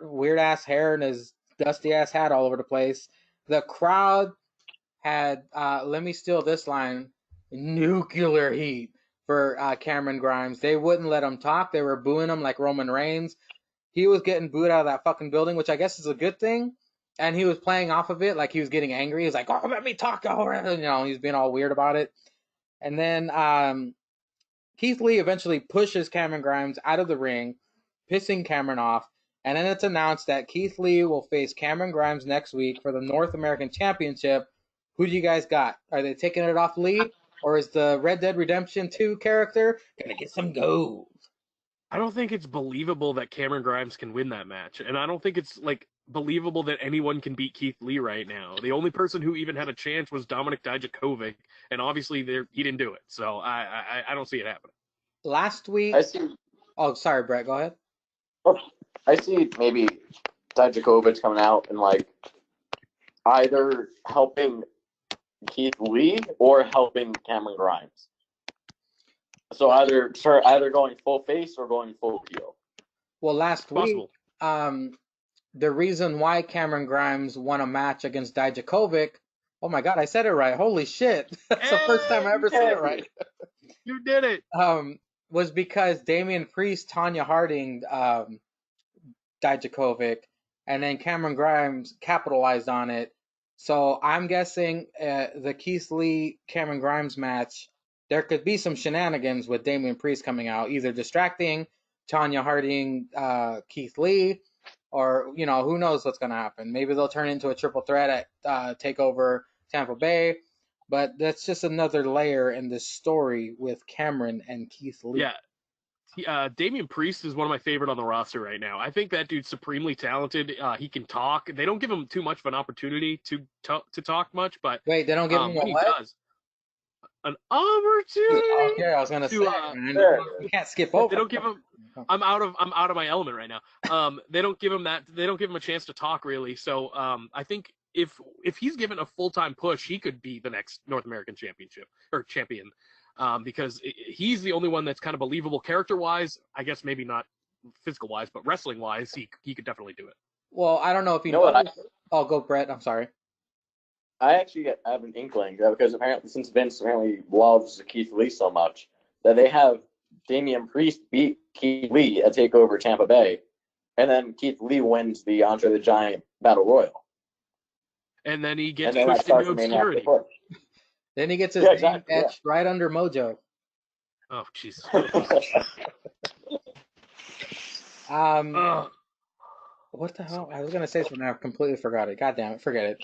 weird-ass hair and his dusty-ass hat all over the place. The crowd had, let me steal this line, nuclear heat for Cameron Grimes. They wouldn't let him talk. They were booing him like Roman Reigns. He was getting booed out of that fucking building, which I guess is a good thing. And he was playing off of it like he was getting angry. He was like, "Oh, let me talk." He's being all weird about it. And then Keith Lee eventually pushes Cameron Grimes out of the ring, pissing Cameron off. And then it's announced that Keith Lee will face Cameron Grimes next week for the North American Championship. Who do you guys got? Are they taking it off Lee? Or is the Red Dead Redemption 2 character going to get some gold? I don't think it's believable that Cameron Grimes can win that match. And I don't think it's, believable that anyone can beat Keith Lee right now. The only person who even had a chance was Dominik Dijakovic, and obviously he didn't do it. So I don't see it happening. Last week... I see. Oh, sorry, Brett. Go ahead. Oh, I see maybe Dijakovic coming out and, either helping Keith Lee or helping Cameron Grimes. So either going full face or going full heel. Well, last Possible. week, the reason why Cameron Grimes won a match against Dijakovic, oh my god, I said it right. Holy shit. That's the first time I ever said it right. You did it. Was because Damian Priest, Tanya Harding, Dijakovic, and then Cameron Grimes capitalized on it. So I'm guessing the Keith Lee Cameron Grimes match, there could be some shenanigans with Damian Priest coming out, either distracting Tanya Harding, Keith Lee, or who knows what's gonna happen. Maybe they'll turn into a triple threat at Takeover Tampa Bay. But that's just another layer in this story with Cameron and Keith Lee. Yeah. Damian Priest is one of my favorite on the roster right now. I think that dude's supremely talented. He can talk. They don't give him too much of an opportunity to talk much, but wait, they don't give him when what? He does, an opportunity. Okay, I was gonna say, man, you can't skip over. They don't give him. I'm out of my element right now. They don't give him that. They don't give him a chance to talk really. So I think if he's given a full-time push, he could be the next North American champion. Because he's the only one that's kind of believable character-wise. I guess maybe not physical-wise, but wrestling-wise, he could definitely do it. Well, I don't know if you know. Oh, go Brett. I'm sorry. I actually have an inkling because apparently since Vince apparently loves Keith Lee so much that they have Damian Priest beat Keith Lee at TakeOver Tampa Bay, and then Keith Lee wins the Andre the Giant Battle Royal. And then he gets pushed into obscurity. Then he gets his name etched right under Mojo. Oh, Jesus. What the hell? I was going to say something. I completely forgot it. God damn it. Forget it.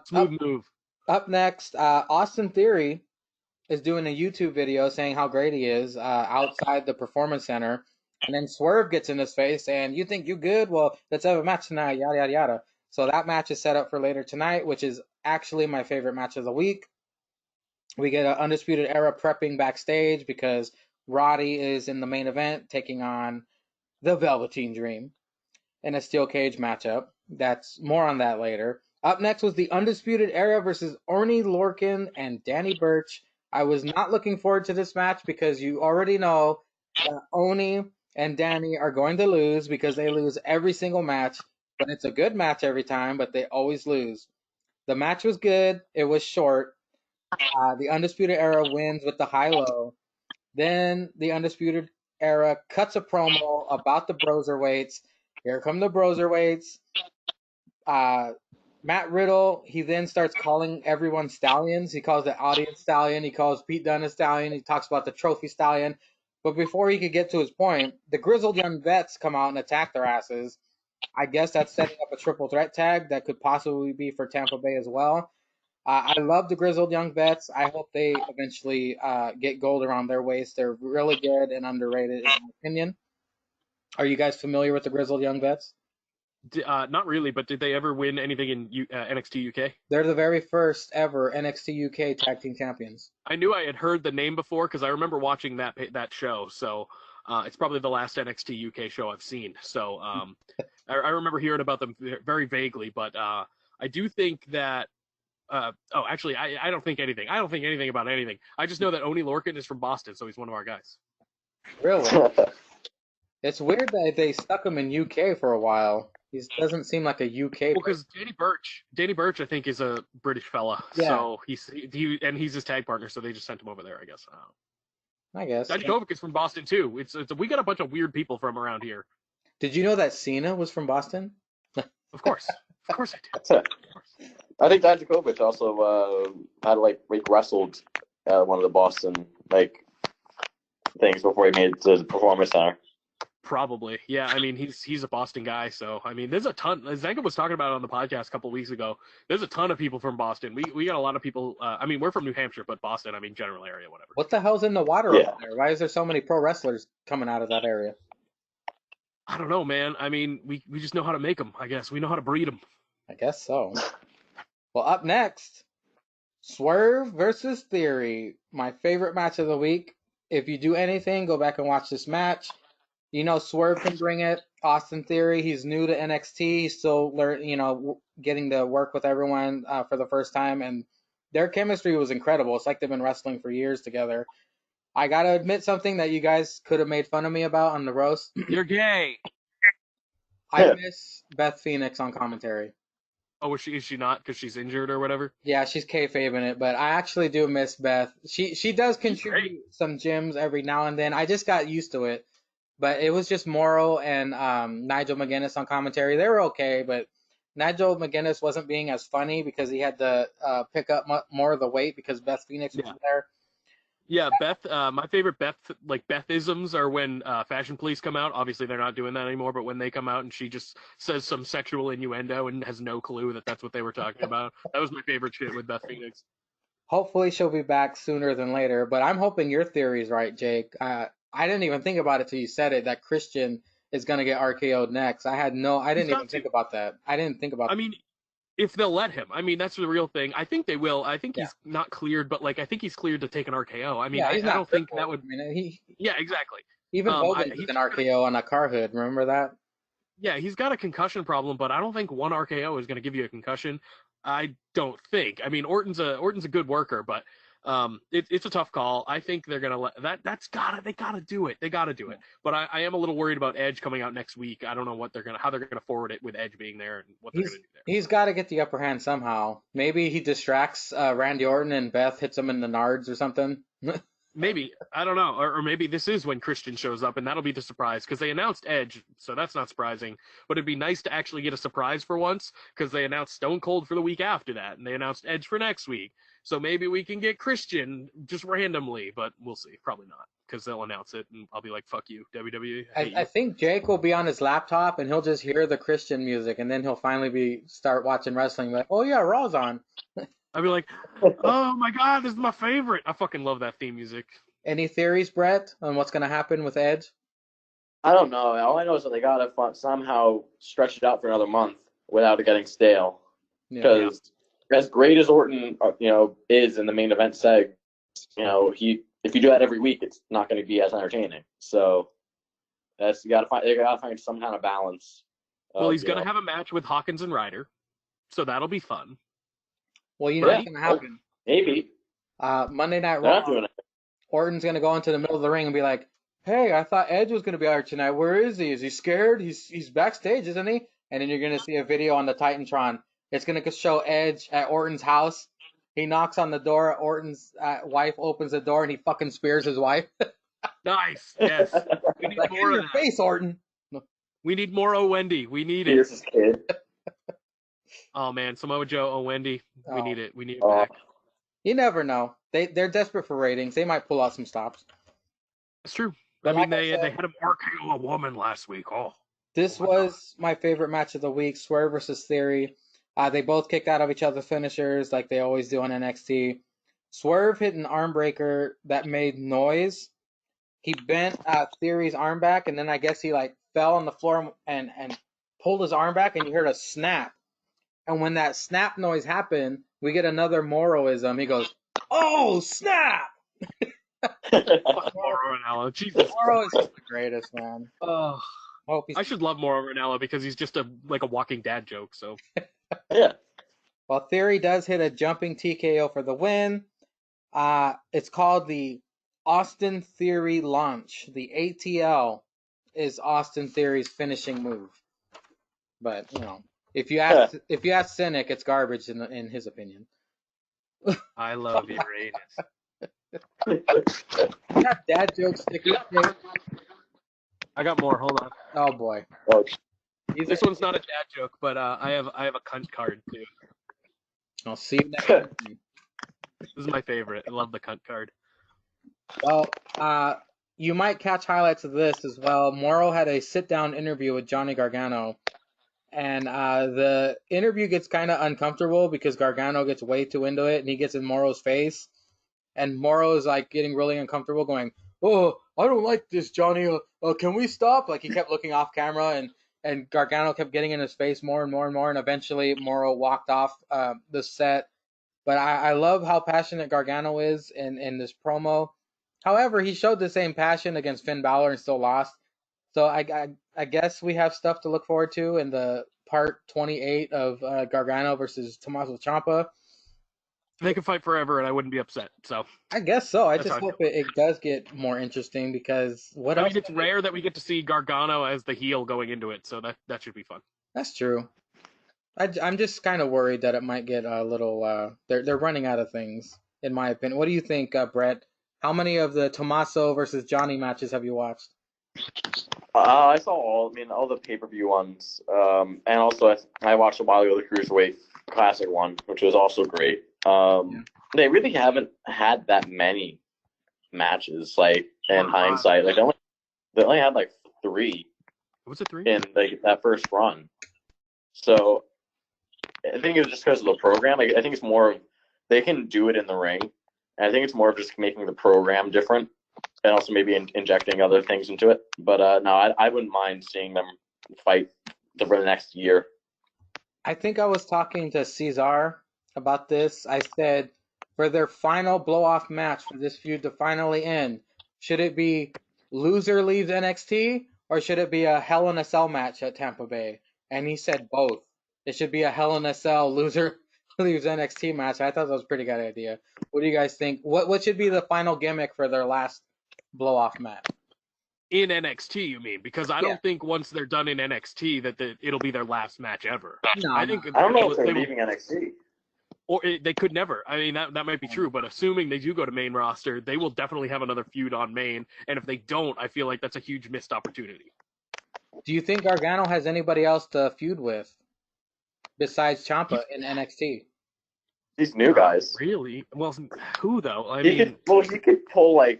Smooth move. Up next, Austin Theory is doing a YouTube video saying how great he is outside the Performance Center. And then Swerve gets in his face and you think you good? Well, let's have a match tonight, yada, yada, yada. So that match is set up for later tonight, which is actually my favorite match of the week. We get an Undisputed Era prepping backstage because Rowdy is in the main event taking on the Velveteen Dream in a steel cage matchup. That's more on that later. Up next was the Undisputed Era versus Arnie, Lorcan, and Danny Birch. I was not looking forward to this match because you already know that Oni and Danny are going to lose because they lose every single match, but it's a good match every time, but they always lose. The match was good. It was short. The Undisputed Era wins with the high-low. Then the Undisputed Era cuts a promo about the Broserweights. Here come the Broserweights. Matt Riddle, he then starts calling everyone stallions. He calls the audience stallion. He calls Pete Dunne a stallion. He talks about the trophy stallion. But before he could get to his point, the grizzled young vets come out and attack their asses. I guess that's setting up a triple threat tag that could possibly be for Tampa Bay as well. I love the grizzled young vets. I hope they eventually get gold around their waist. They're really good and underrated, in my opinion. Are you guys familiar with the grizzled young vets? Not really, but did they ever win anything in NXT UK? They're the very first ever NXT UK Tag Team Champions. I knew I had heard the name before because I remember watching that show. So it's probably the last NXT UK show I've seen. So I remember hearing about them very vaguely, but I do think that. Actually, I don't think anything. I don't think anything about anything. I just know that Oni Lorcan is from Boston, so he's one of our guys. Really? It's weird that they stuck him in UK for a while. He doesn't seem like a UK. Well, because Danny Birch, I think, is a British fella. Yeah. So he's his tag partner, so they just sent him over there, I guess. I guess. Dijakovic is from Boston too. We got a bunch of weird people from around here. Did you know that Cena was from Boston? Of course I did. Of course. I think Dijakovic also had wrestled at one of the Boston things before he made it to the Performance Center. Probably, yeah. I mean, he's a Boston guy, so I mean, there's a ton. Zanka was talking about it on the podcast a couple weeks ago. There's a ton of people from Boston. We got a lot of people. I mean, we're from New Hampshire, but Boston, I mean, general area, whatever. What the hell's in the water over there? Why is there so many pro wrestlers coming out of that area? I don't know, man. I mean, we just know how to make them. I guess we know how to breed them. I guess so. Well, up next, Swerve versus Theory, my favorite match of the week. If you do anything, go back and watch this match. You know, Swerve can bring it. Austin Theory, he's new to NXT. He's still getting to work with everyone for the first time, and their chemistry was incredible. It's like they've been wrestling for years together. I gotta admit something that you guys could have made fun of me about on the roast. You're gay. I miss Beth Phoenix on commentary. Oh, is she not because she's injured or whatever? Yeah, she's kayfabing it, but I actually do miss Beth. She does contribute some gems every now and then. I just got used to it. But it was just Morrow and Nigel McGuinness on commentary. They were okay, but Nigel McGuinness wasn't being as funny because he had to pick up more of the weight because Beth Phoenix was there. Yeah, Beth. My favorite Bethisms are when Fashion Police come out. Obviously, they're not doing that anymore. But when they come out and she just says some sexual innuendo and has no clue that that's what they were talking about, that was my favorite shit with Beth Phoenix. Hopefully, she'll be back sooner than later. But I'm hoping your theory's right, Jake. I didn't even think about it till you said it, that Christian is going to get RKO'd next. I didn't even think about that. I didn't think about that. I mean, if they'll let him. I mean, that's the real thing. I think they will. I think he's not cleared, but I think he's cleared to take an RKO. I mean, I don't think that would. I mean, yeah, exactly. Even Hogan took an RKO on a car hood. Remember that? Yeah, he's got a concussion problem, but I don't think one RKO is going to give you a concussion. I don't think. I mean, Orton's a good worker, but it's a tough call. I think they're gonna let they gotta do it. They gotta do it. But I am a little worried about Edge coming out next week. I don't know how they're gonna forward it with Edge being there and what they're gonna do there. He's got to get the upper hand somehow. Maybe he distracts Randy Orton and Beth hits him in the nards or something. Maybe. I don't know. Or maybe this is when Christian shows up, and that'll be the surprise, because they announced Edge, so that's not surprising. But it'd be nice to actually get a surprise for once, because they announced Stone Cold for the week after that, and they announced Edge for next week. So maybe we can get Christian just randomly, but we'll see. Probably not, because they'll announce it, and I'll be like, fuck you, WWE. I think Jake will be on his laptop, and he'll just hear the Christian music, and then he'll finally start watching wrestling, like, oh yeah, Raw's on. I'd be like, oh my god, this is my favorite. I fucking love that theme music. Any theories, Brett, on what's going to happen with Edge? I don't know. All I know is that they got to somehow stretch it out for another month without it getting stale. Because as great as Orton, is in the main event seg, if you do that every week, it's not going to be as entertaining. So they got to find some kind of balance. Well, he's going to have a match with Hawkins and Ryder, so that'll be fun. Well, what's going to happen? Maybe. Monday Night Raw. Orton's going to go into the middle of the ring and be like, hey, I thought Edge was gonna be out here tonight. Where is he? Is he scared? He's backstage, isn't he? And then you're gonna see a video on the Titantron. It's gonna show Edge at Orton's house. He knocks on the door. Orton's wife opens the door, and he fucking spears his wife. Nice. Yes. We need Like, in more of your that. face, Orton. We need more O Wendy. We need Here's it. his kid. Oh man, Samoa Joe, O Wendy. We Oh. need it. We need it Oh. back. You never know. They're desperate for ratings. They might pull out some stops. It's true. But I mean, like I they said- had him RKO a woman last week. Oh. This was my favorite match of the week, Swerve versus Theory. They both kicked out of each other's finishers like they always do on NXT. Swerve hit an arm breaker that made noise. He bent Theory's arm back, and then I guess he like fell on the floor and pulled his arm back, and you heard a snap. And when that snap noise happened, we get another Moroism. He goes, "Oh, snap!" Fuck Mauro Ranallo. Jesus. Moro is just the greatest, man. Oh, Hope he's I should love Mauro Ranallo because he's just a walking dad joke. So Yeah. Well, Theory does hit a jumping TKO for the win. It's called the Austin Theory launch. The ATL is Austin Theory's finishing move. But if you ask Cynic, it's garbage in his opinion. I love you, Rainus. You got dad joke stickers. Jake? I got more. Hold on. Oh boy. Oh, This one's not a dad joke, but I have a cunt card too. I'll see you next time. This is my favorite. I love the cunt card. Well, you might catch highlights of this as well. Morrow had a sit-down interview with Johnny Gargano, and the interview gets kind of uncomfortable because Gargano gets way too into it, and he gets in Morrow's face, and Morrow is like getting really uncomfortable, going, "Oh, I don't like this, Johnny. Can we stop?" Like he kept looking off camera, and Gargano kept getting in his face more and more and more, and eventually Morrow walked off the set. But I love how passionate Gargano is in this promo. However, he showed the same passion against Finn Balor and still lost. So I guess we have stuff to look forward to in the part 28 of Gargano versus Tommaso Ciampa. They can fight forever, and I wouldn't be upset. So I guess so. I That's just how I hope it does get more interesting because what I else? mean, it's rare that we get to see Gargano as the heel going into it, so that should be fun. That's true. I'm just kind of worried that it might get a little. They're running out of things, in my opinion. What do you think, Brett? How many of the Tommaso versus Johnny matches have you watched? I saw all the pay-per-view ones, and also I watched a while ago the Cruiserweight Classic one, which was also great. They really haven't had that many matches, like in hindsight. Like they only had like 3 Was it 3? in like that first run. So I think it's just because of the program. Like I think it's more of they can do it in the ring. And I think it's more of just making the program different, and also maybe injecting other things into it. But no, I wouldn't mind seeing them fight for the next year. I think I was talking to Cesar about this. I said for their final blow-off match for this feud to finally end, should it be loser leaves NXT or should it be a Hell in a Cell match at Tampa Bay? And he said both. It should be a Hell in a Cell loser leaves NXT match. I thought that was a pretty good idea. What do you guys think? What should be the final gimmick for their last blow-off match? In NXT, you mean? Because I don't think once they're done in NXT that it'll be their last match ever. No, I think I don't know if they're leaving NXT. Or they could never. I mean, that might be true, but assuming they do go to main roster, they will definitely have another feud on main. And if they don't, I feel like that's a huge missed opportunity. Do you think Gargano has anybody else to feud with besides Ciampa in NXT? These new guys. Really? Well, who though? He could pull I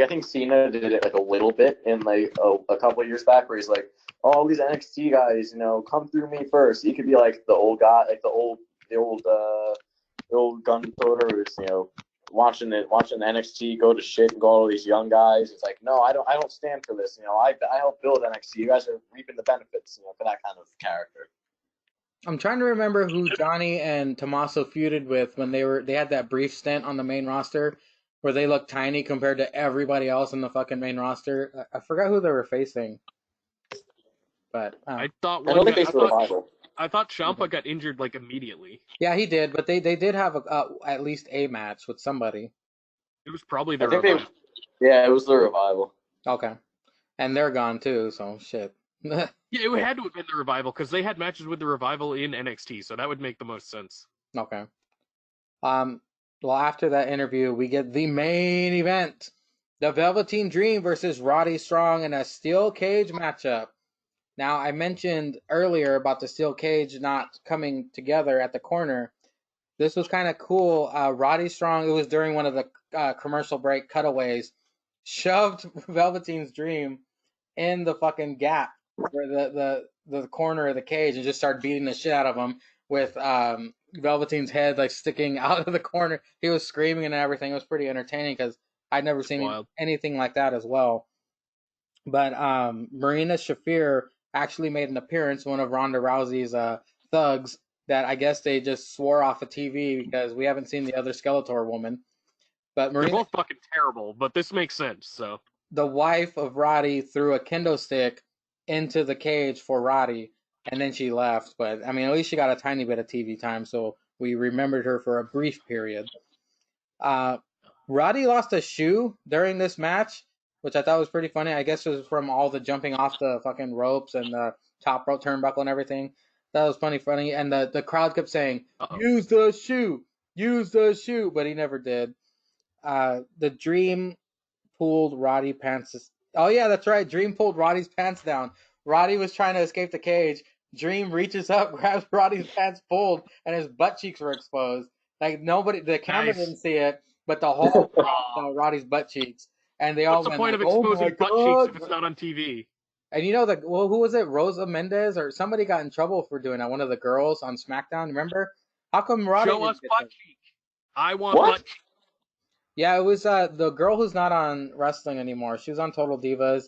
think Cena did it like a little bit in like a couple of years back where he's like, oh, all these NXT guys, come through me first. He could be like the old guy, like the old gun toter who's watching NXT go to shit and go all these young guys. It's like, no, I don't stand for this. I help build NXT. You guys are reaping the benefits, for that kind of character. I'm trying to remember who Johnny and Tommaso feuded with when they had that brief stint on the main roster where they looked tiny compared to everybody else in the fucking main roster. I forgot who they were facing. But I thought I don't think they Revival. I thought Ciampa got injured like immediately. Yeah, he did, but they did have at least a match with somebody. It was probably the Revival. Yeah, it was the Revival. Okay. And they're gone too, so shit. Yeah, it had to have been the Revival because they had matches with the Revival in NXT, so that would make the most sense. Okay. Well, after that interview, we get the main event. The Velveteen Dream versus Rowdy Strong in a steel cage matchup. Now, I mentioned earlier about the steel cage not coming together at the corner. This was kind of cool. Rowdy Strong, it was during one of the commercial break cutaways, shoved Velveteen's Dream in the fucking gap where the corner of the cage and just started beating the shit out of him with Velveteen's head like sticking out of the corner. He was screaming and everything. It was pretty entertaining because I'd never seen anything like that as well. But Marina Shafir actually made an appearance, one of Ronda Rousey's thugs that I guess they just swore off of TV because we haven't seen the other Skeletor woman. But Marina, they're both fucking terrible, but this makes sense. So the wife of Rowdy threw a kendo stick into the cage for Rowdy, and then she left. But I mean, at least she got a tiny bit of TV time, so we remembered her for a brief period. Rowdy lost a shoe during this match, which I thought was pretty funny. I guess it was from all the jumping off the fucking ropes and the top rope turnbuckle and everything. That was funny. And the crowd kept saying, use the shoe, but he never did. The Dream pulled Rowdy pants. Oh yeah, that's right. Dream pulled Roddy's pants down. Rowdy was trying to escape the cage. Dream reaches up, grabs Roddy's pants pulled, and his butt cheeks were exposed. Like nobody, the camera didn't see it, but the whole saw Roddy's butt cheeks, and they all went. What's the point like, of exposing butt cheeks if it's not on TV? And you know who was it? Rosa Mendez or somebody got in trouble for doing that. One of the girls on SmackDown. Remember? How come Rowdy? Show us butt cheek. I want butt cheek. Yeah, it was the girl who's not on wrestling anymore. She was on Total Divas.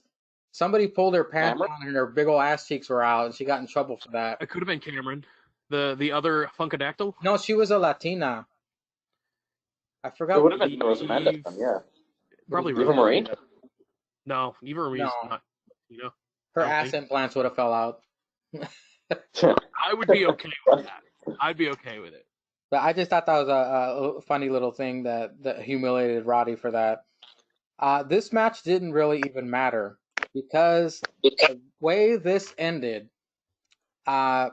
Somebody pulled her pants down and her big old ass cheeks were out, and she got in trouble for that. It could have been Cameron, the other Funkadactyl. No, she was a Latina. I forgot. It would have been Rosa Mendez, yeah. Probably Eva Marie. No, Eva Marie's not. You know, her ass implants would have fell out. I would be okay with that. I'd be okay with it. But I just thought that was a funny little thing that humiliated Rowdy for that. This match didn't really even matter because the way this ended, the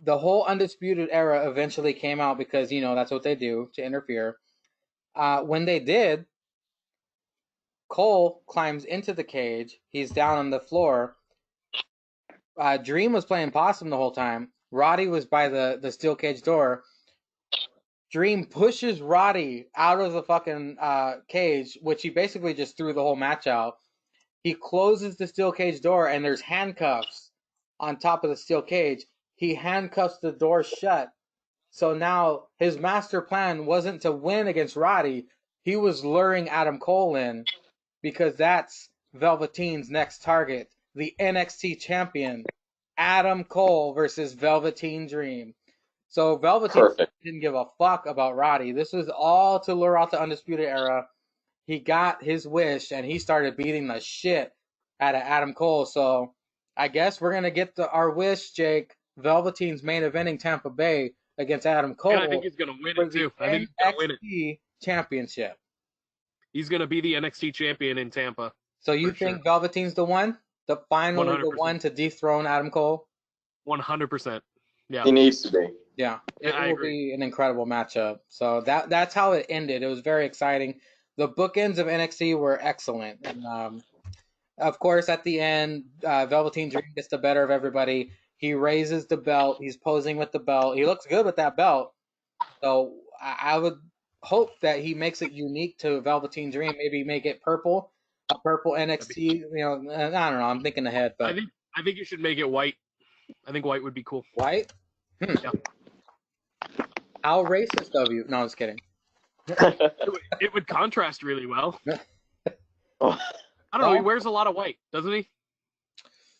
whole Undisputed Era eventually came out because, you know, that's what they do to interfere. When they did, Cole climbs into the cage. He's down on the floor. Dream was playing possum the whole time. Rowdy was by the steel cage door. Dream pushes Rowdy out of the fucking cage, which he basically just threw the whole match out. He closes the steel cage door, and there's handcuffs on top of the steel cage. He handcuffs the door shut. So now his master plan wasn't to win against Rowdy. He was luring Adam Cole in because that's Velveteen's next target, the NXT champion, Adam Cole versus Velveteen Dream. So Velveteen didn't give a fuck about Rowdy. This was all to lure out the Undisputed Era. He got his wish, and he started beating the shit out of Adam Cole. So I guess we're going to get our wish, Jake. Velveteen's main eventing Tampa Bay against Adam Cole. Yeah, I think he's going to win it, too. I think he's going to win it. Championship. He's going to be the NXT champion in Tampa. So you think Velveteen's the one? Finally 100%. The one to dethrone Adam Cole? 100%. Yeah. He needs to be. Yeah, it will be an incredible matchup. So that's how it ended. It was very exciting. The bookends of NXT were excellent. And of course, at the end, Velveteen Dream gets the better of everybody. He raises the belt. He's posing with the belt. He looks good with that belt. So I would hope that he makes it unique to Velveteen Dream. Maybe make it purple, a purple NXT. You know, I don't know. I'm thinking ahead, but I think you should make it white. I think white would be cool. White? Yeah. How racist of you? No, I'm just kidding. It would contrast really well. I don't know. He wears a lot of white, doesn't he?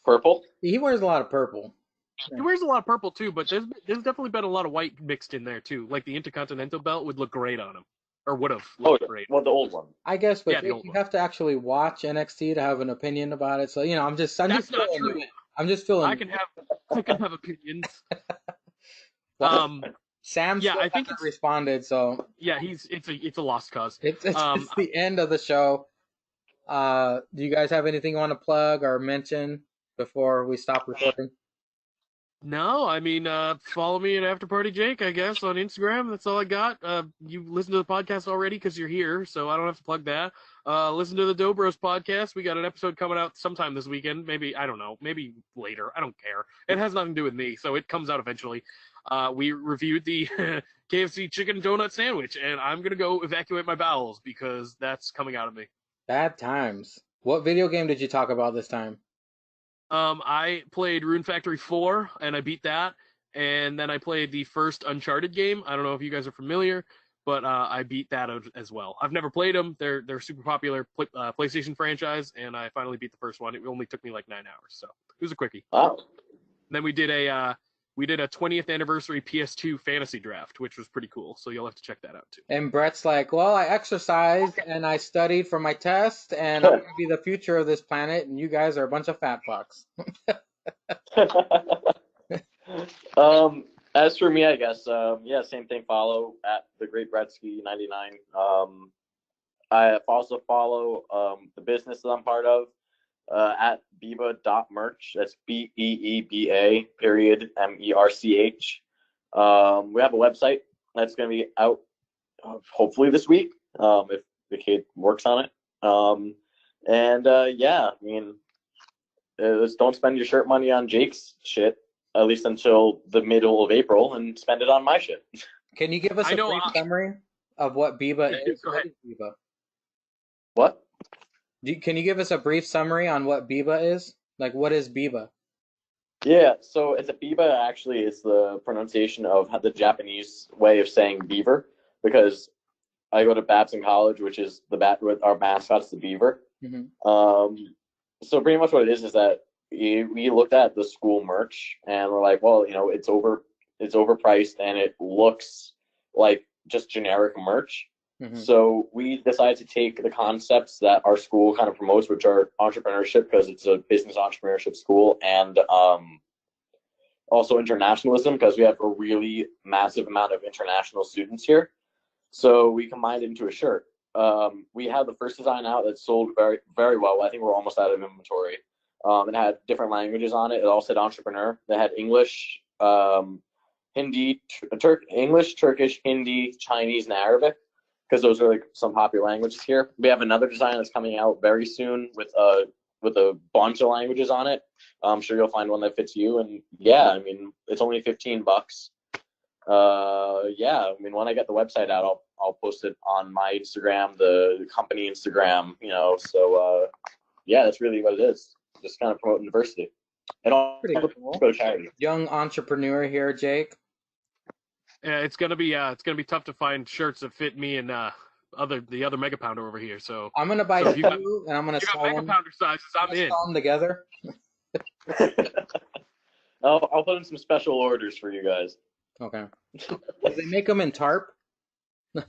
Purple? He wears a lot of purple. He wears a lot of purple too, but there's definitely been a lot of white mixed in there too. Like the Intercontinental belt would look great on him, or would have looked great. Well, the old one. I guess, but you have to actually watch NXT to have an opinion about it. So I'm just feeling it. I'm just feeling. I can have opinions. Sam I think hasn't responded, so yeah, it's a lost cause. It's the end of the show. Do you guys have anything you want to plug or mention before we stop recording? No, I mean, follow me at After Party Jake, I guess, on Instagram. That's all I got. You listen to the podcast already because you're here, so I don't have to plug that. Listen to the Dobros podcast. We got an episode coming out sometime this weekend. Maybe, I don't know, maybe later. I don't care. It has nothing to do with me, so it comes out eventually. We reviewed the KFC chicken donut sandwich, and I'm going to go evacuate my bowels because that's coming out of me. Bad times. What video game did you talk about this time? I played Rune Factory 4, and I beat that. And then I played the first Uncharted game. I don't know if you guys are familiar, but I beat that as well. I've never played them. They're super popular PlayStation franchise, and I finally beat the first one. It only took me like 9 hours, so it was a quickie. Wow. And then we did a 20th anniversary PS2 fantasy draft, which was pretty cool. So you'll have to check that out too. And Brett's like, well, I exercised and I studied for my test, and I'm going to be the future of this planet, and you guys are a bunch of fat fucks. As for me, I guess, yeah, same thing. Follow at the Great Bretsky 99. I also follow the business that I'm part of at Biba.merch. That's BEEBA .MERCH. We have a website that's going to be out hopefully this week if the kid works on it. Yeah, I mean, don't spend your shirt money on Jake's shit, at least until the middle of April, and spend it on my shit. Can you give us a brief summary of what Biba is? Go ahead. What is Biba? What? Can you give us a brief summary on what Biba is? Like, what is Biba? Yeah, so it's a Biba. Actually, it's the pronunciation of the Japanese way of saying beaver, because I go to Babson College, which is with our mascot's the beaver. Mm-hmm. So pretty much what it is that we looked at the school merch and we're like, well, you know, it's overpriced and it looks like just generic merch. Mm-hmm. So we decided to take the concepts that our school kind of promotes, which are entrepreneurship, because it's a business entrepreneurship school, and also internationalism, because we have a really massive amount of international students here. So we combined it into a shirt. We had the first design out that sold very, very well. I think we're almost out of inventory. It had different languages on it. It all said entrepreneur. They had English, Hindi, English, Turkish, Hindi, Chinese, and Arabic, because those are like some popular languages here. We have another design that's coming out very soon with a bunch of languages on it. I'm sure you'll find one that fits you. And yeah, I mean, it's only $15. Yeah, I mean, when I get the website out, I'll post it on my Instagram, the company Instagram, you know. So yeah, that's really what it is. Just kind of promoting diversity. And all Pretty cool. go to charity. Young entrepreneur here, Jake. Yeah, it's gonna be tough to find shirts that fit me and the other Mega Pounder over here. So I'm gonna buy two, and I'm gonna sell Mega them. Pounder sizes. I'm in. Sell them together. I'll put in some special orders for you guys. Okay. Do they make them in tarp? Do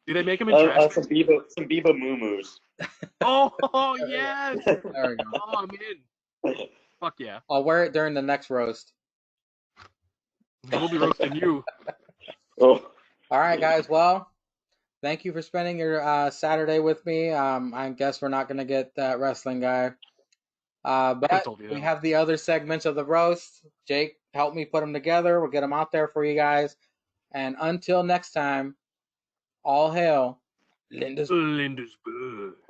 they make them in trash? Some Biba moo-moos. Oh yes. There we go. Oh, I'm in. Fuck yeah. I'll wear it during the next roast. We'll be roasting you. Oh. All right, guys. Well, thank you for spending your Saturday with me. I guess we're not going to get that wrestling guy. But we have the other segments of the roast. Jake, help me put them together. We'll get them out there for you guys. And until next time, all hail Lindisburg.